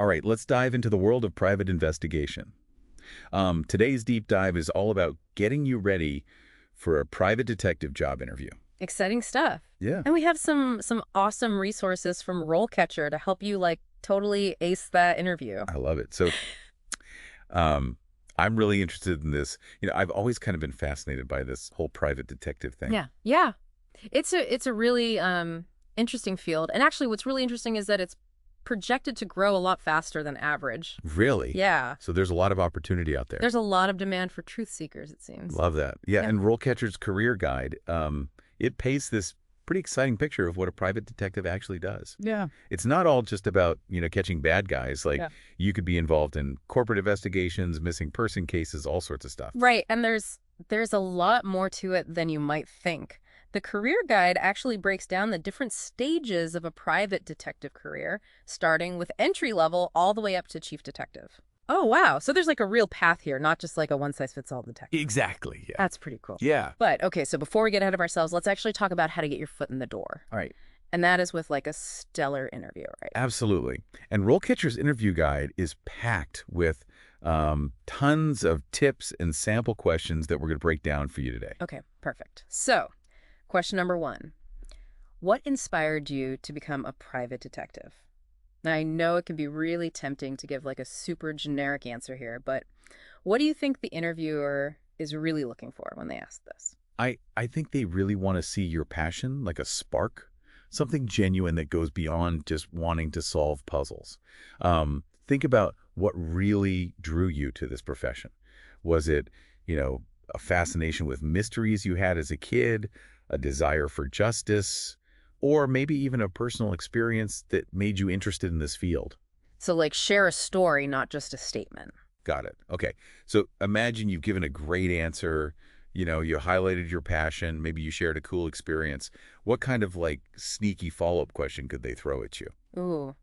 All right, let's dive into the world of private investigation. Today's deep dive is all about getting you ready for a private detective job interview. Exciting stuff. Yeah. And we have some awesome resources from RoleCatcher to help you like totally ace that interview. I love it. So, um, I'm really interested in this. I've always kind of been fascinated by this whole private detective thing. Yeah. Yeah. It's a really interesting field. And actually what's really interesting is that it's projected to grow a lot faster than average. Really? Yeah. So there's a lot of opportunity out there. There's a lot of demand for truth seekers, it seems. Love that. Yeah, Yeah. and RoleCatcher's Career Guide, it paints this pretty exciting picture of what a private detective actually does. Yeah. It's not all just about, catching bad guys. Like, Yeah. you could be involved in corporate investigations, missing person cases, all sorts of stuff. Right. And there's a lot more to it than you might think. The career guide actually breaks down the different stages of a private detective career, starting with entry level all the way up to chief detective. Oh, wow. So there's like a real path here, not just like a one-size-fits-all detective. Exactly, yeah. That's pretty cool. Yeah. But okay, so before we get ahead of ourselves, let's actually talk about how to get your foot in the door. All right. And that is with like a stellar interview, right? Absolutely. And RoleCatcher's interview guide is packed with tons of tips and sample questions that we're going to break down for you today. Okay, perfect. So, question number 1. What inspired you to become a private detective? Now, I know it can be really tempting to give like a super generic answer here, but what do you think the interviewer is really looking for when they ask this? I think they really want to see your passion, like a spark, something genuine that goes beyond just wanting to solve puzzles. Think about what really drew you to this profession. Was it, a fascination with mysteries you had as a kid, a desire for justice, or maybe even a personal experience that made you interested in this field? So like share a story, not just a statement. Got it. Okay. So imagine you've given a great answer, you highlighted your passion, maybe you shared a cool experience. What kind of like sneaky follow-up question could they throw at you? Ooh.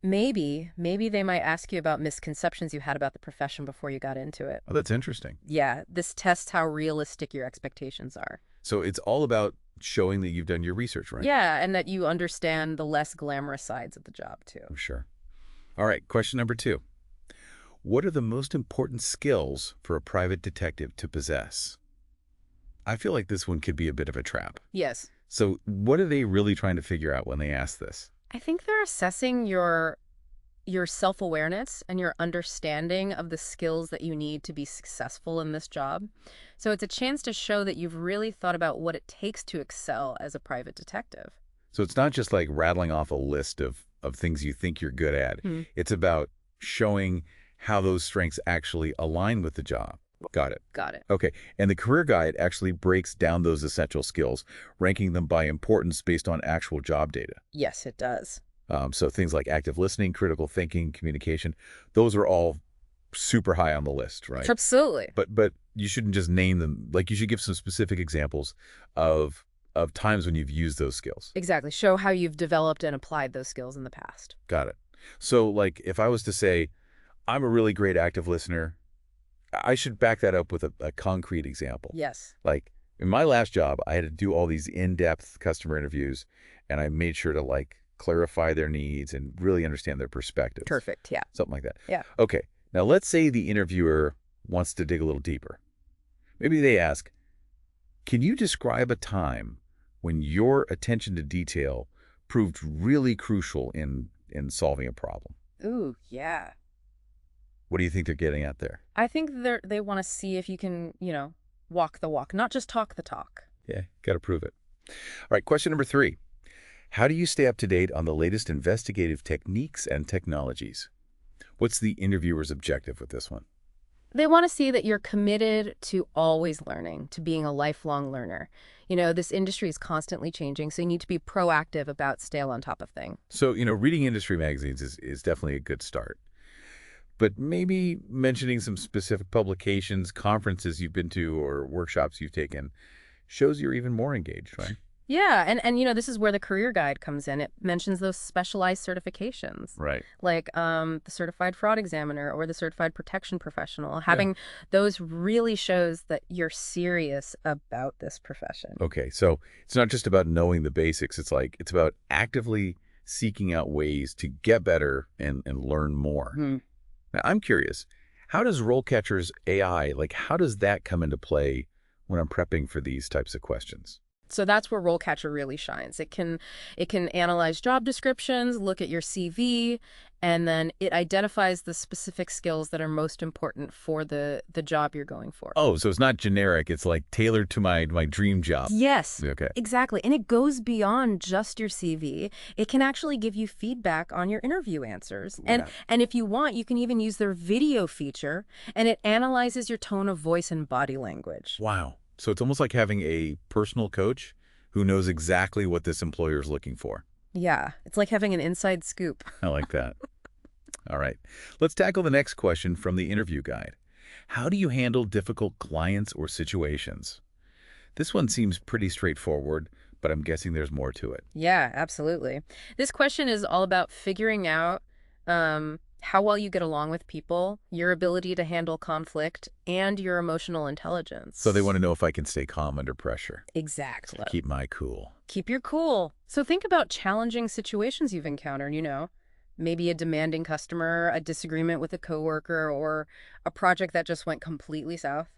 Maybe they might ask you about misconceptions you had about the profession before you got into it. Oh, that's interesting. Yeah, this tests how realistic your expectations are. So it's all about showing that you've done your research, right? Yeah, and that you understand the less glamorous sides of the job, too. Oh, sure. All right, question number 2. What are the most important skills for a private detective to possess? I feel like this one could be a bit of a trap. Yes. So what are they really trying to figure out when they ask this? I think they're assessing your self-awareness and your understanding of the skills that you need to be successful in this job. So it's a chance to show that you've really thought about what it takes to excel as a private detective. So it's not just like rattling off a list of things you think you're good at. It's about showing how those strengths actually align with the job. Got it. Got it. Okay. And the career guide actually breaks down those essential skills, ranking them by importance based on actual job data. Yes, it does. So things like active listening, critical thinking, communication, those are all super high on the list, right? Absolutely. But you shouldn't just name them. Like, you should give some specific examples of times when you've used those skills. Exactly. Show how you've developed and applied those skills in the past. Got it. So like if I was to say, I'm a really great active listener, I should back that up with a concrete example. Yes. Like in my last job, I had to do all these in-depth customer interviews, and I made sure to like clarify their needs and really understand their perspectives. Perfect. Yeah. Something like that. Yeah. Okay. Now let's say the interviewer wants to dig a little deeper. Maybe they ask, can you describe a time when your attention to detail proved really crucial in solving a problem? Ooh, yeah. What do you think they're getting at there? I think they want to see if you can, walk the walk, not just talk the talk. Yeah, got to prove it. All right, question number 3. How do you stay up to date on the latest investigative techniques and technologies? What's the interviewer's objective with this one? They want to see that you're committed to always learning, to being a lifelong learner. This industry is constantly changing, so you need to be proactive about staying on top of things. So, reading industry magazines is definitely a good start. But maybe mentioning some specific publications, conferences you've been to, or workshops you've taken shows you're even more engaged, right? Yeah, and this is where the career guide comes in. It mentions those specialized certifications. Right. Like the certified fraud examiner or the certified protection professional. Having those really shows that you're serious about this profession. Okay, so it's not just about knowing the basics. It's about actively seeking out ways to get better and learn more. Hmm. Now, I'm curious, how does RoleCatcher's AI, how does that come into play when I'm prepping for these types of questions? So that's where RoleCatcher really shines. It can analyze job descriptions, look at your CV, and then it identifies the specific skills that are most important for the job you're going for. Oh, so it's not generic. It's like tailored to my dream job. Yes, Okay. exactly. And it goes beyond just your CV. It can actually give you feedback on your interview answers. And Yeah. and if you want, you can even use their video feature, and it analyzes your tone of voice and body language. Wow. So it's almost like having a personal coach who knows exactly what this employer is looking for. Yeah, it's like having an inside scoop. I like that. All right. Let's tackle the next question from the interview guide. How do you handle difficult clients or situations? This one seems pretty straightforward, but I'm guessing there's more to it. Yeah, absolutely. This question is all about figuring out how well you get along with people, your ability to handle conflict, and your emotional intelligence. So they want to know if I can stay calm under pressure, Exactly. keep my cool. Keep your cool. So think about challenging situations you've encountered, maybe a demanding customer, a disagreement with a coworker, or a project that just went completely south.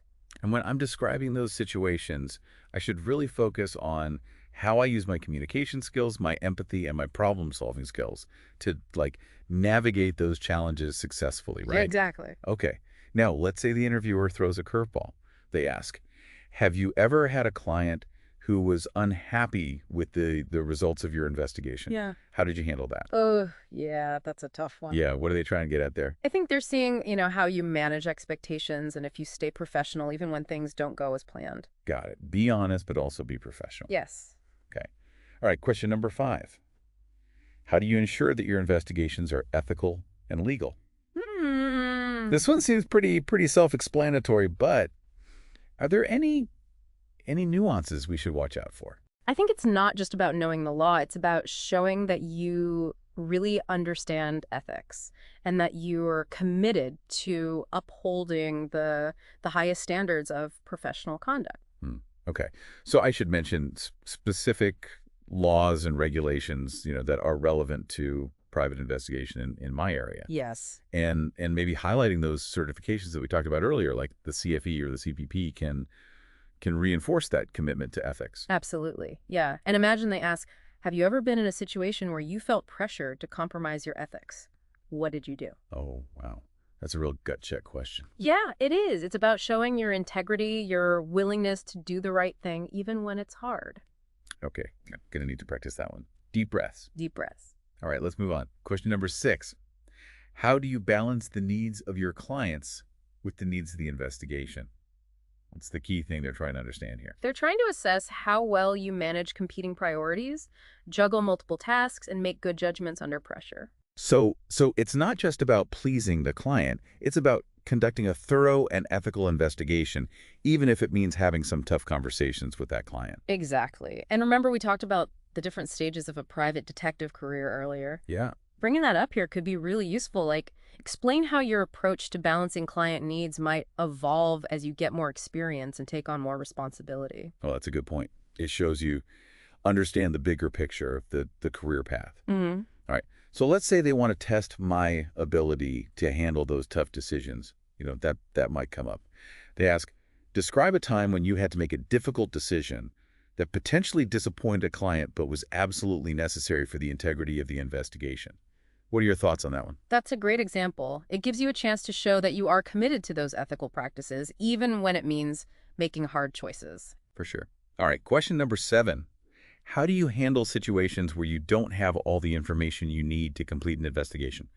And when I'm describing those situations, I should really focus on how I use my communication skills, my empathy, and my problem-solving skills to, navigate those challenges successfully, Yeah, right? exactly. Okay. Now, let's say the interviewer throws a curveball. They ask, have you ever had a client who was unhappy with the results of your investigation? Yeah. How did you handle that? Oh, yeah, that's a tough one. Yeah, what are they trying to get at there? I think they're seeing, how you manage expectations and if you stay professional even when things don't go as planned. Got it. Be honest, but also be professional. Yes. Okay. All right, question number 5. How do you ensure that your investigations are ethical and legal? This one seems pretty self-explanatory, but are there any nuances we should watch out for? I think it's not just about knowing the law. It's about showing that you really understand ethics and that you're committed to upholding the highest standards of professional conduct. Okay. So I should mention specific laws and regulations, that are relevant to private investigation in my area. Yes. And maybe highlighting those certifications that we talked about earlier, like the CFE or the CPP can reinforce that commitment to ethics. Absolutely. Yeah. And imagine they ask, have you ever been in a situation where you felt pressure to compromise your ethics? What did you do? Oh, wow. That's a real gut check question. Yeah, it is. It's about showing your integrity, your willingness to do the right thing, even when it's hard. Okay. I'm going to need to practice that one. Deep breaths. Deep breaths. All right, let's move on. Question number 6. How do you balance the needs of your clients with the needs of the investigation? That's the key thing they're trying to understand here. They're trying to assess how well you manage competing priorities, juggle multiple tasks, and make good judgments under pressure. So it's not just about pleasing the client. It's about conducting a thorough and ethical investigation, even if it means having some tough conversations with that client. Exactly. And remember, we talked about the different stages of a private detective career earlier. Yeah. Bringing that up here could be really useful. Explain how your approach to balancing client needs might evolve as you get more experience and take on more responsibility. Well, that's a good point. It shows you understand the bigger picture of the career path. Mm-hmm. All right. So let's say they want to test my ability to handle those tough decisions. That might come up. They ask, describe a time when you had to make a difficult decision that potentially disappointed a client but was absolutely necessary for the integrity of the investigation. What are your thoughts on that one? That's a great example. It gives you a chance to show that you are committed to those ethical practices, even when it means making hard choices. For sure. All right, question number 7. How do you handle situations where you don't have all the information you need to complete an investigation?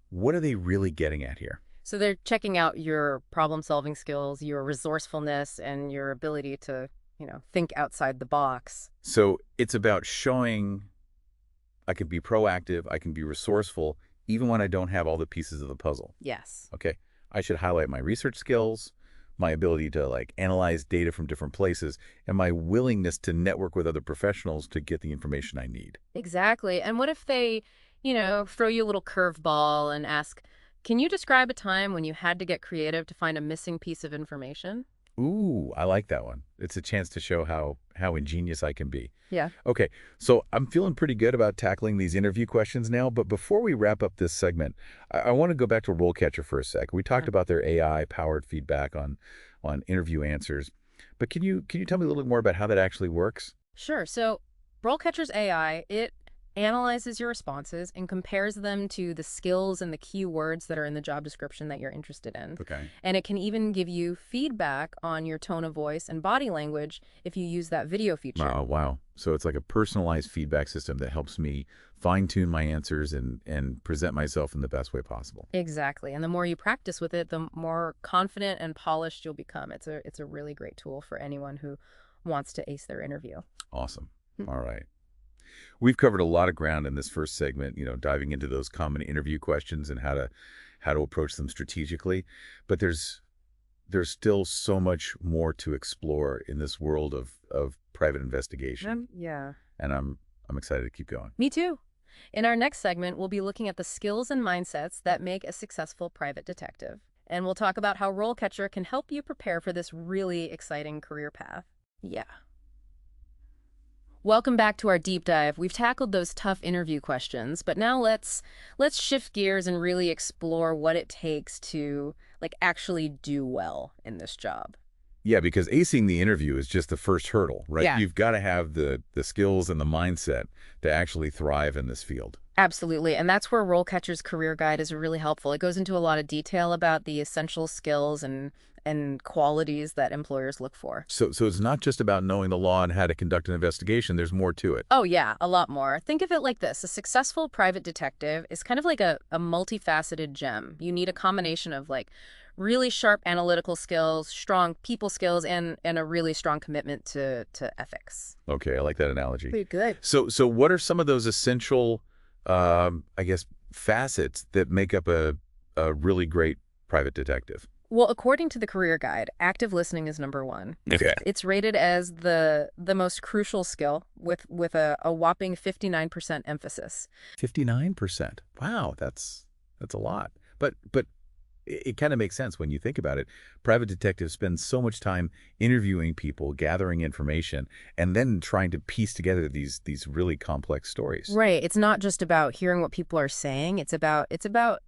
What are they really getting at here? So they're checking out your problem-solving skills, your resourcefulness, and your ability to, think outside the box. So it's about showing I can be proactive, I can be resourceful, even when I don't have all the pieces of the puzzle. Yes. Okay. I should highlight my research skills, my ability to analyze data from different places, and my willingness to network with other professionals to get the information I need. Exactly. And what if they, throw you a little curveball and ask, can you describe a time when you had to get creative to find a missing piece of information? Ooh, I like that one. It's a chance to show how ingenious I can be. Yeah. Okay, so I'm feeling pretty good about tackling these interview questions now, but before we wrap up this segment, I want to go back to RoleCatcher for a sec. We talked about their AI-powered feedback on interview answers, but can you tell me a little bit more about how that actually works? Sure. So RoleCatcher's AI, it analyzes your responses and compares them to the skills and the keywords that are in the job description that you're interested in. Okay. And it can even give you feedback on your tone of voice and body language if you use that video feature. Wow, wow. So it's like a personalized feedback system that helps me fine-tune my answers and present myself in the best way possible. Exactly. And the more you practice with it, the more confident and polished you'll become. It's a really great tool for anyone who wants to ace their interview. Awesome. Hmm. All right. We've covered a lot of ground in this first segment, diving into those common interview questions and how to approach them strategically. But there's still so much more to explore in this world of private investigation. Yeah. And I'm excited to keep going. Me too. In our next segment, we'll be looking at the skills and mindsets that make a successful private detective. And we'll talk about how RoleCatcher can help you prepare for this really exciting career path. Yeah. Welcome back to our deep dive. We've tackled those tough interview questions, but now let's shift gears and really explore what it takes to actually do well in this job. Yeah, because acing the interview is just the first hurdle, right? Yeah. You've got to have the skills and the mindset to actually thrive in this field. Absolutely. And that's where RoleCatcher's Career Guide is really helpful. It goes into a lot of detail about the essential skills and qualities that employers look for. So it's not just about knowing the law and how to conduct an investigation. There's more to it. Oh, yeah, a lot more. Think of it like this. A successful private detective is kind of like a multifaceted gem. You need a combination of really sharp analytical skills, strong people skills, and a really strong commitment to ethics. Okay, I like that analogy. Pretty good. So what are some of those essential, I guess, facets that make up a really great private detective? Well, according to the Career Guide, active listening is number one. Okay. It's rated as the most crucial skill with a whopping 59% emphasis. 59%. Wow, that's a lot. But it kind of makes sense when you think about it. Private detectives spend so much time interviewing people, gathering information, and then trying to piece together these really complex stories. Right. It's not just about hearing what people are saying. It's about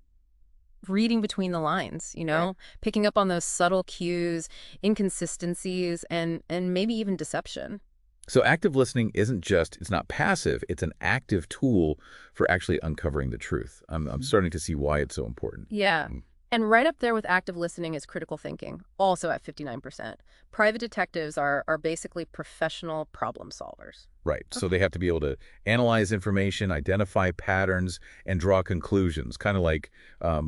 reading between the lines, Right. picking up on those subtle cues, inconsistencies, and maybe even deception. So active listening it's not passive, it's an active tool for actually uncovering the truth. I'm starting to see why it's so important. Yeah. Mm. And right up there with active listening is critical thinking, also at 59%. Private detectives are basically professional problem solvers. Right. So they have to be able to analyze information, identify patterns, and draw conclusions, kind of like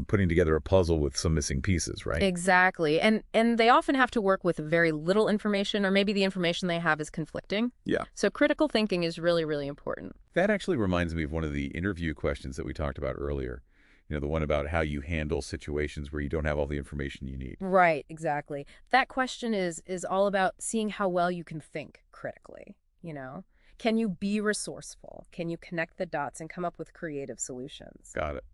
putting together a puzzle with some missing pieces, right? Exactly. And they often have to work with very little information, or maybe the information they have is conflicting. Yeah. So critical thinking is really, really important. That actually reminds me of one of the interview questions that we talked about earlier. The one about how you handle situations where you don't have all the information you need. Right, exactly. That question is all about seeing how well you can think critically. Can you be resourceful? Can you connect the dots and come up with creative solutions? Got it.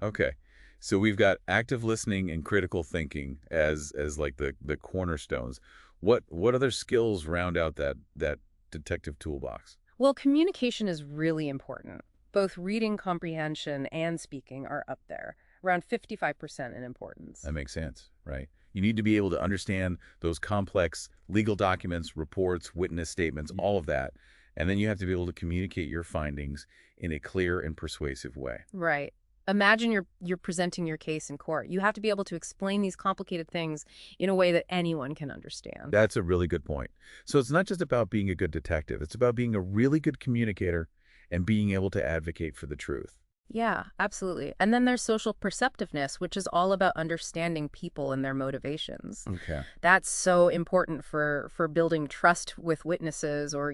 Okay. So we've got active listening and critical thinking as like the cornerstones. What other skills round out that detective toolbox? Well, communication is really important. Both reading comprehension and speaking are up there, around 55% in importance. That makes sense, right? You need to be able to understand those complex legal documents, reports, witness statements, all of that. And then you have to be able to communicate your findings in a clear and persuasive way. Right. Imagine you're presenting your case in court. You have to be able to explain these complicated things in a way that anyone can understand. That's a really good point. So it's not just about being a good detective. It's about being a really good communicator and being able to advocate for the truth. Yeah, absolutely. And then there's social perceptiveness, which is all about understanding people and their motivations. Okay. That's so important for building trust with witnesses or,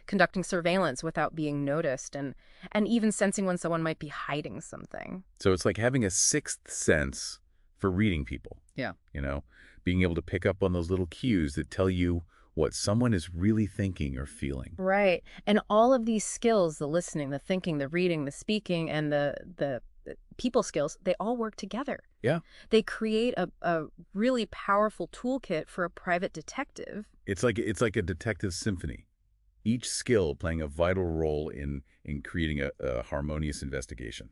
conducting surveillance without being noticed and even sensing when someone might be hiding something. So it's like having a sixth sense for reading people. Yeah. Being able to pick up on those little cues that tell you what someone is really thinking or feeling. Right. And all of these skills, the listening, the thinking, the reading, the speaking, and the people skills, they all work together. Yeah. They create a really powerful toolkit for a private detective. It's like a detective symphony. Each skill playing a vital role in creating a harmonious investigation.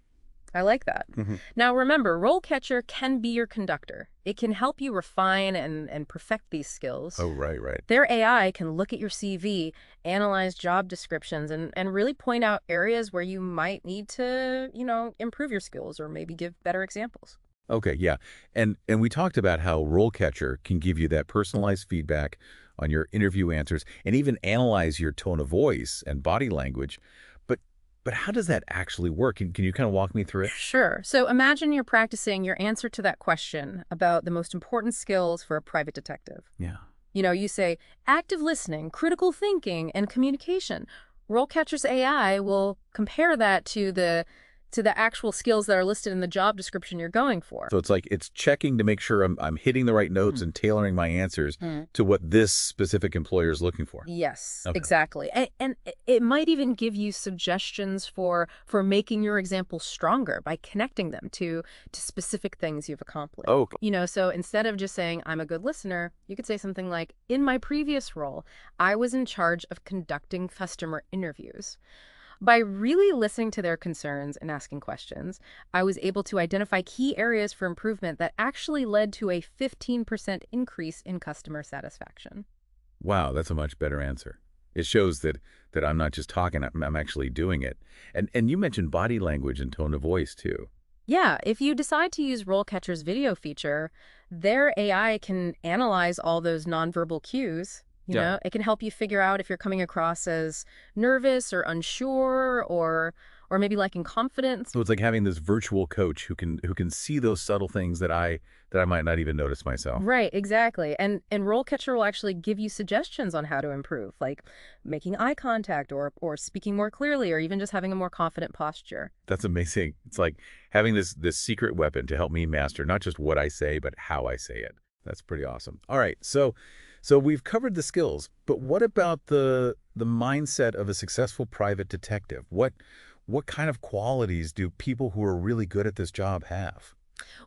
I like that. Hmm. Now remember, RoleCatcher can be your conductor. It can help you refine and perfect these skills. Oh, right, right. Their AI can look at your CV, analyze job descriptions, and really point out areas where you might need to, improve your skills or maybe give better examples. Okay, yeah. And we talked about how RoleCatcher can give you that personalized feedback on your interview answers and even analyze your tone of voice and body language. But but how does that actually work? Can you kind of walk me through it? Sure. So imagine you're practicing your answer to that question about the most important skills for a private detective. Yeah. You say active listening, critical thinking, and communication. RoleCatcher's AI will compare that to the actual skills that are listed in the job description you're going for. So it's checking to make sure I'm hitting the right notes Mm. and tailoring my answers Mm. to what this specific employer is looking for. Yes, Okay. exactly. And it might even give you suggestions for making your example stronger by connecting them to specific things you've accomplished. Oh, So instead of just saying, I'm a good listener, you could say something like, in my previous role, I was in charge of conducting customer interviews. By really listening to their concerns and asking questions, I was able to identify key areas for improvement that actually led to a 15% increase in customer satisfaction. wow, that's a much better answer. It shows that I'm not just talking, I'm actually doing it. And you mentioned body language and tone of voice too. Yeah, if you decide to use RoleCatcher's video feature, their AI can analyze all those nonverbal cues. Yeah. It can help you figure out if you're coming across as nervous or unsure or maybe lacking confidence. So it's like having this virtual coach who can see those subtle things that I might not even notice myself. Right, exactly. And RoleCatcher will actually give you suggestions on how to improve, like making eye contact or speaking more clearly or even just having a more confident posture. That's amazing. It's like having this secret weapon to help me master not just what I say, but how I say it. That's pretty awesome. All right, so we've covered the skills, but what about the mindset of a successful private detective? What kind of qualities do people who are really good at this job have?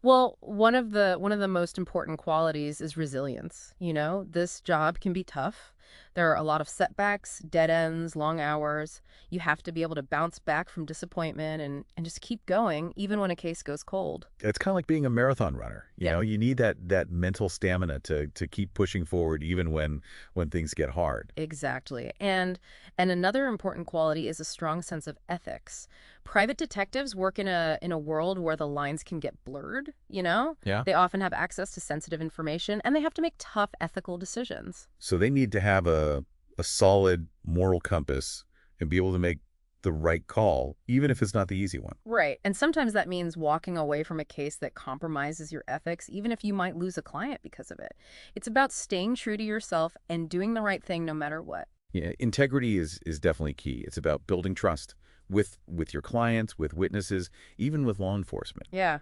Well, one of the most important qualities is resilience. This job can be tough. There are a lot of setbacks, dead ends, long hours. You have to be able to bounce back from disappointment and just keep going, even when a case goes cold. It's kind of like being a marathon runner. You Yeah. know, you need that mental stamina to keep pushing forward even when things get hard. Exactly. And another important quality is a strong sense of ethics. Private detectives work in a world where the lines can get blurred. Yeah. They often have access to sensitive information and they have to make tough ethical decisions. So they need to have a solid moral compass and be able to make the right call, even if it's not the easy one. Right. And sometimes that means walking away from a case that compromises your ethics, even if you might lose a client because of it. It's about staying true to yourself and doing the right thing no matter what. Yeah, integrity is definitely key. It's about building trust with your clients, with witnesses, even with law enforcement. Yeah.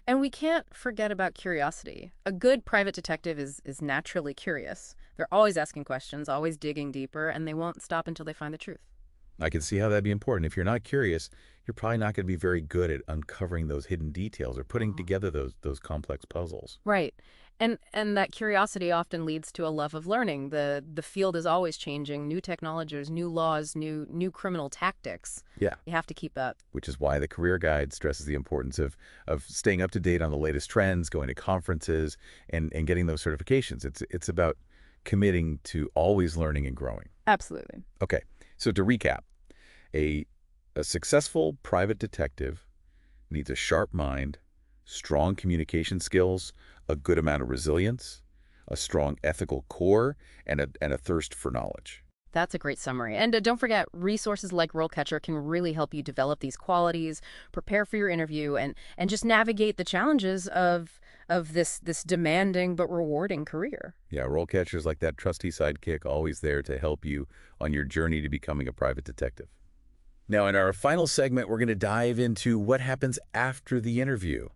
And we can't forget about curiosity. A good private detective is naturally curious. They're always asking questions, always digging deeper, and they won't stop until they find the truth. I can see how that'd be important. If you're not curious, you're probably not going to be very good at uncovering those hidden details or putting together those complex puzzles. Right. And that curiosity often leads to a love of learning. The field is always changing, new technologies, new laws, new criminal tactics. Yeah. You have to keep up. Which is why the career guide stresses the importance of staying up to date on the latest trends, going to conferences, and getting those certifications. It's about committing to always learning and growing. Absolutely. Okay, so to recap, a successful private detective needs a sharp mind, strong communication skills, a good amount of resilience, a strong ethical core, and a thirst for knowledge. That's a great summary. And don't forget, resources like RoleCatcher can really help you develop these qualities, prepare for your interview, and just navigate the challenges of this demanding but rewarding career. Yeah, RoleCatcher is like that trusty sidekick, always there to help you on your journey to becoming a private detective. Now, in our final segment, we're going to dive into what happens after the interview.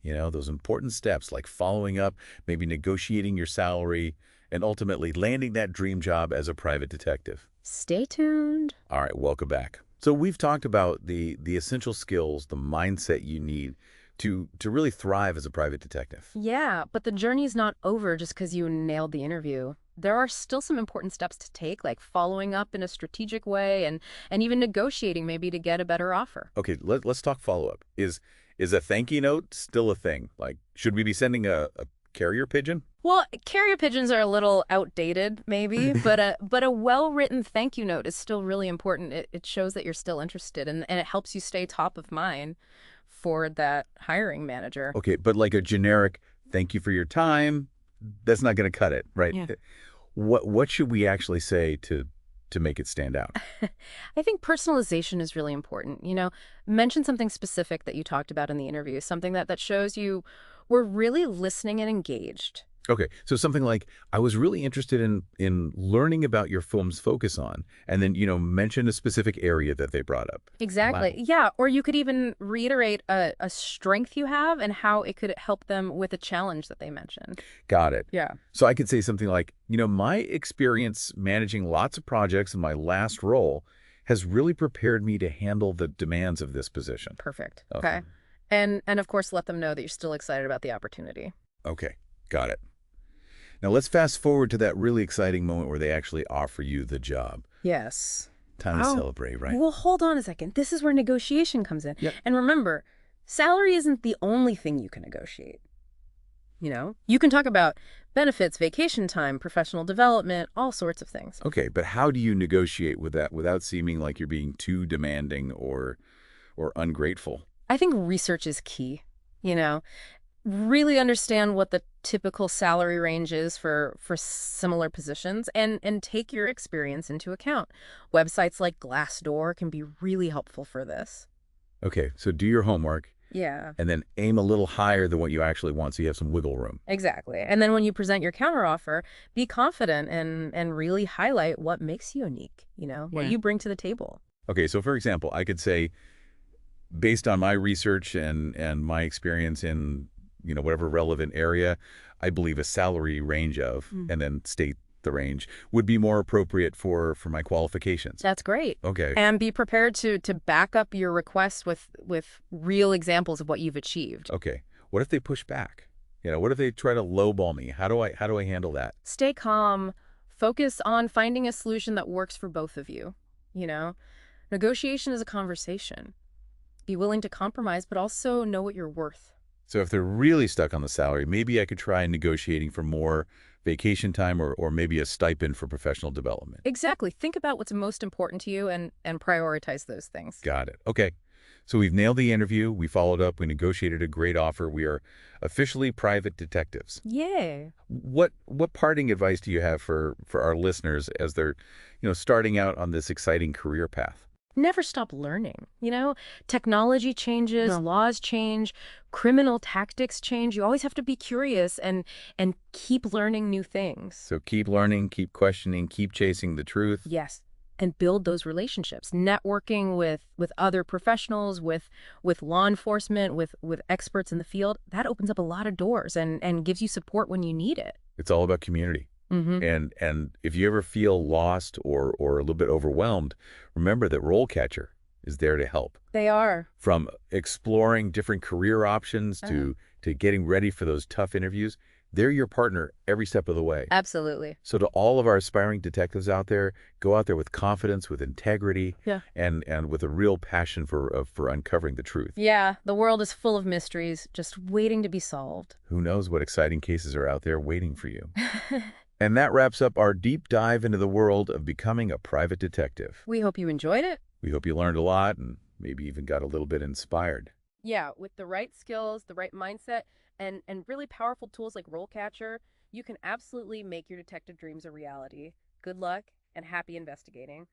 You know, those important steps like following up, maybe negotiating your salary, and ultimately landing that dream job as a private detective. Stay tuned. All right, welcome back. So we've talked about the essential skills, the mindset you need to really thrive as a private detective. Yeah, but the journey's not over just because you nailed the interview. There are still some important steps to take, like following up in a strategic way and even negotiating maybe to get a better offer. Okay, let's talk follow-up. Is a thank you note still a thing? Like, should we be sending a carrier pigeon? Well, carrier pigeons are a little outdated, maybe, but a well-written thank you note is still really important. It shows that you're still interested, and it helps you stay top of mind for that hiring manager. Okay, but like a generic thank you for your time, that's not going to cut it, right? Yeah. What should we actually say to make it stand out? I think personalization is really important. Mention something specific that you talked about in the interview, something that shows you were really listening and engaged. Okay, so something like, I was really interested in learning about your film's focus on, and then, mention a specific area that they brought up. Wow. Exactly. Yeah. Or you could even reiterate a strength you have and how it could help them with a challenge that they mentioned. Got it. Yeah. So I could say something like, my experience managing lots of projects in my last role has really prepared me to handle the demands of this position. Perfect. Okay. Okay. And of course, let them know that you're still excited about the opportunity. Okay, got it. Now let's fast forward to that really exciting moment where they actually offer you the job. Yes. Time to Oh, celebrate, right? well, hold on a second. This is where negotiation comes in. Yep. And remember, salary isn't the only thing you can negotiate. You can talk about benefits, vacation time, professional development, all sorts of things. Okay, but how do you negotiate with that without seeming like you're being too demanding or ungrateful? I think research is key. You know, really understand what the typical salary range is for similar positions and take your experience into account. Websites like Glassdoor can be really helpful for this. Okay, so do your homework Yeah, and then aim a little higher than what you actually want so you have some wiggle room. exactly. And then when you present your counteroffer, be confident and really highlight what makes you unique, what Yeah. you bring to the table. Okay, so for example, I could say, based on my research and my experience in, whatever relevant area, I believe a salary range of, and then state the range, would be more appropriate for my qualifications. That's great. Okay. And be prepared to back up your requests with real examples of what you've achieved. Okay. What if they push back? What if they try to lowball me? How do I handle that? Stay calm. Focus on finding a solution that works for both of you. You know, Negotiation is a conversation. Be willing to compromise, but also know what you're worth. So if they're really stuck on the salary, maybe I could try negotiating for more vacation time or maybe a stipend for professional development. Exactly. Think about what's most important to you and prioritize those things. Got it. Okay. So we've nailed the interview. We followed up. We negotiated a great offer. We are officially private detectives. Yay. What parting advice do you have for our listeners as they're, starting out on this exciting career path? Never stop learning. Technology changes, laws change, criminal tactics change. You always have to be curious and keep learning new things. So keep learning, keep questioning, keep chasing the truth. Yes. And build those relationships, networking with other professionals, with law enforcement, with experts in the field. That opens up a lot of doors and gives you support when you need it. It's all about community. And if you ever feel lost or a little bit overwhelmed, remember that RoleCatcher is there to help. They are. From exploring different career options to getting ready for those tough interviews, they're your partner every step of the way. Absolutely. So to all of our aspiring detectives out there, go out there with confidence, with integrity, and with a real passion for uncovering the truth. Yeah, the world is full of mysteries just waiting to be solved. Who knows what exciting cases are out there waiting for you. And that wraps up our deep dive into the world of becoming a private detective. We hope you enjoyed it. We hope you learned a lot and maybe even got a little bit inspired. Yeah, with the right skills, the right mindset, and really powerful tools like RoleCatcher, you can absolutely make your detective dreams a reality. Good luck and happy investigating.